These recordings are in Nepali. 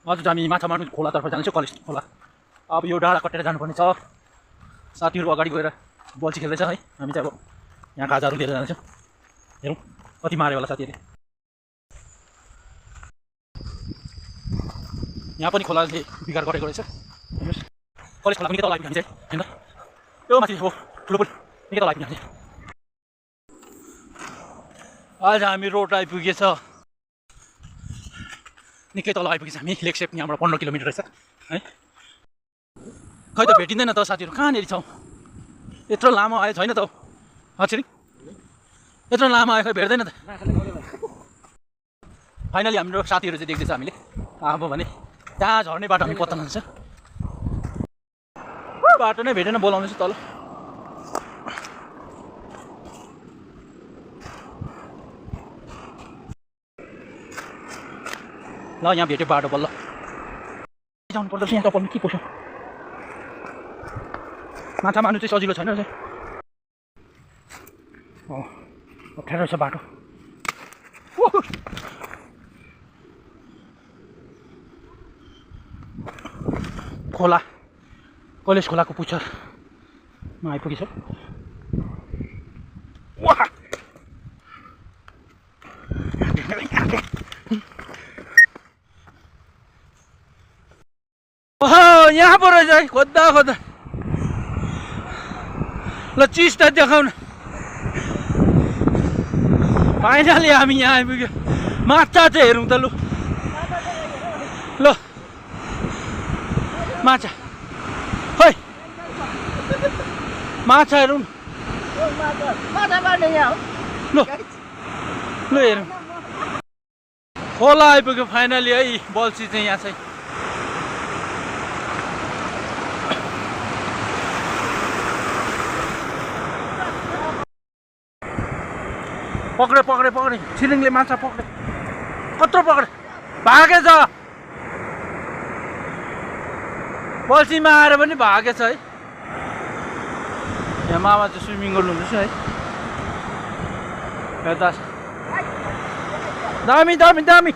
आज चाहिँ हामी माछा मार्नु खोलातर्फ जान्छौँ, कलेज खोला। अब यो डाँडा कटेर जानुपर्ने छ। साथीहरू अगाडि गएर बल्छी खेल्दैछ है, हामी चाहिँ अब यहाँ गाजाहरू लिएर जान्छौँ। हेरौँ कति माऱ्यो होला साथीहरूले। यहाँ पनि खोलाले बिगार गरेको रहेछ। हेर्नुहोस् कलेज खोला पनि निकै तल आइपुग्यो हामी चाहिँ, होइन यो माथि हो ठुलो पुल निकै तल आइपुग्यो हामी। आज हामी रोड आइपुगेछ, निकै तल आइपुगेछ हामी। लेकसेप यहाँबाट 15 किलोमिटर रहेछ है। खै त भेटिँदैन त साथीहरू, कहाँनिर छौँ? यत्रो लामो आयो छैन त हौ हजुर, यत्रो लामो आयो खै भेट्दैन त। फाइनली हाम्रो साथीहरू चाहिँ देख्दैछ हामीले। अब भने त्यहाँ झर्ने बाटो हामी पत्ता लान्छ, बाटो नै भेटेन, बोलाउँदैछु तल। ल यहाँ भेट्यो बाटो बल्ल, जानु पर्दछ यहाँ टपल्नु के पोस्छ। माछा मार्नु चाहिँ सजिलो छैन रहेछ, अप्ठ्यारो रहेछ बाटो। खोला कलेज खोलाको पुच्छरमा आइपुगेछ। यहाँ पो रहेछ है, खोज्दा खोज्दा। ल चिज त देखाउन। फाइनली हामी यहाँ आइपुग्यो। माछा चाहिँ हेरौँ त लु। ल माछा खै, माछा हेरौँ। ल ल हेरौँ। खोला आइपुग्यो फाइनली है। बल्छी चाहिँ यहाँ चाहिँ पक्रे पक्रे पक्रे, छिलिङले माछा पक्रे, कत्रो पक्रे, भागेछ। बल्छीमा आएर पनि भागेछ है। यहाँ मामा चाहिँ स्विमिङ गर्नुहुँदैछ है। हेर्दा दामी दामी दामी।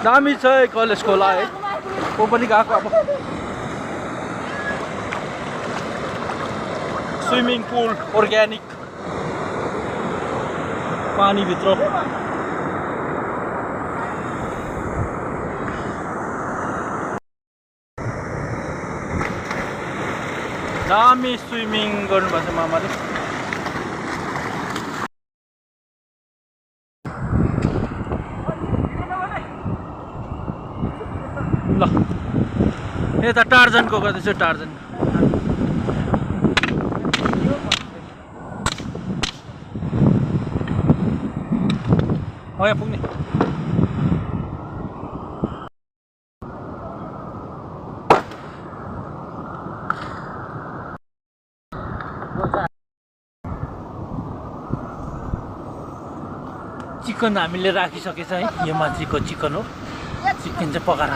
दामी छ है कलेज खोला है। को पनि गएको अब। स्विमिङ पुल अर्ग्यानिक पानीभित्र। दामी स्विमिङ गर्नुपर्छ मामाले। ल यता टार्जनको गर्दैछ, टार्जन। यहाँ पुग्ने। चिकन हामीले राखिसकेछ है। यो माछीको चिकन हो। चिकन चाहिँ पकाएर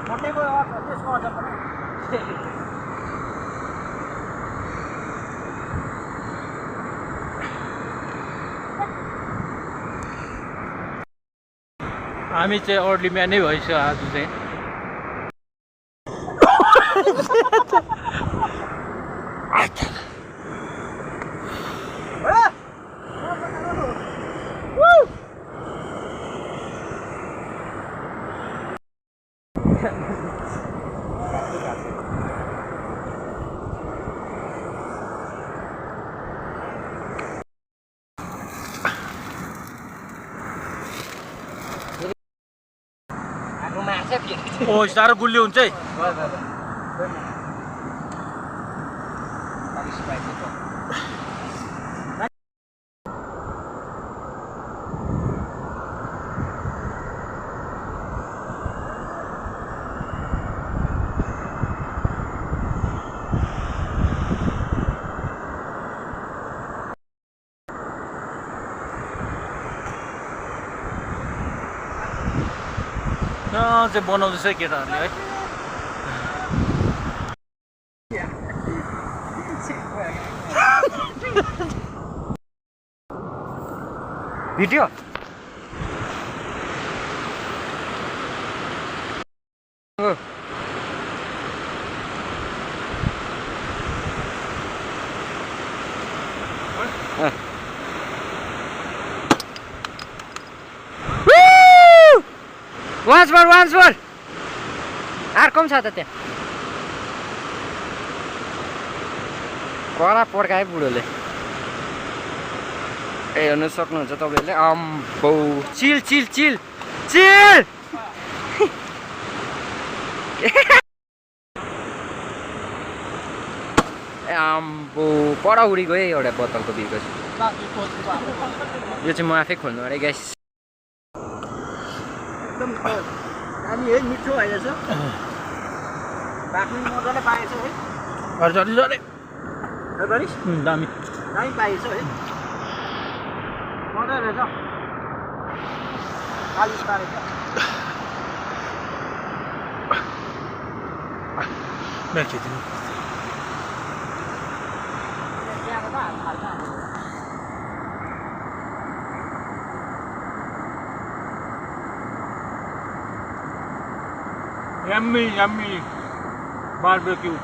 मोटेको त्यसको अझ पनि हामी चाहिँ अर्ली बिहानै भइसक्यो आज चाहिँ ओ साह्रो गुलियो हुन्छ है चाहिँ बनाउँदैछ केटाहरूले है भिडियो once more अर्को पनि छ त त्यहाँ कडा पड्कायो बुढोले ए हेर्नु सक्नुहुन्छ तपाईँहरूले अम्बो चिल चिल चिल चिल अम्बो पर उडी गयो एउटा बोतलको बिर्को यो चाहिँ म आफै खोल्नु अरे गाइस एकदम दामी है मिठो भइरहेछ बाक्नु मजाले पाएछ है हर्जरी जरे दामी दामी पाएछ है मजा रहेछ polish पारेछ बेलखिदिनु Yummy barbecue.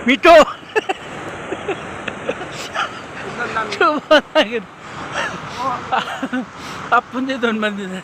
Mito! Coba lagi. Apa nih teman-teman?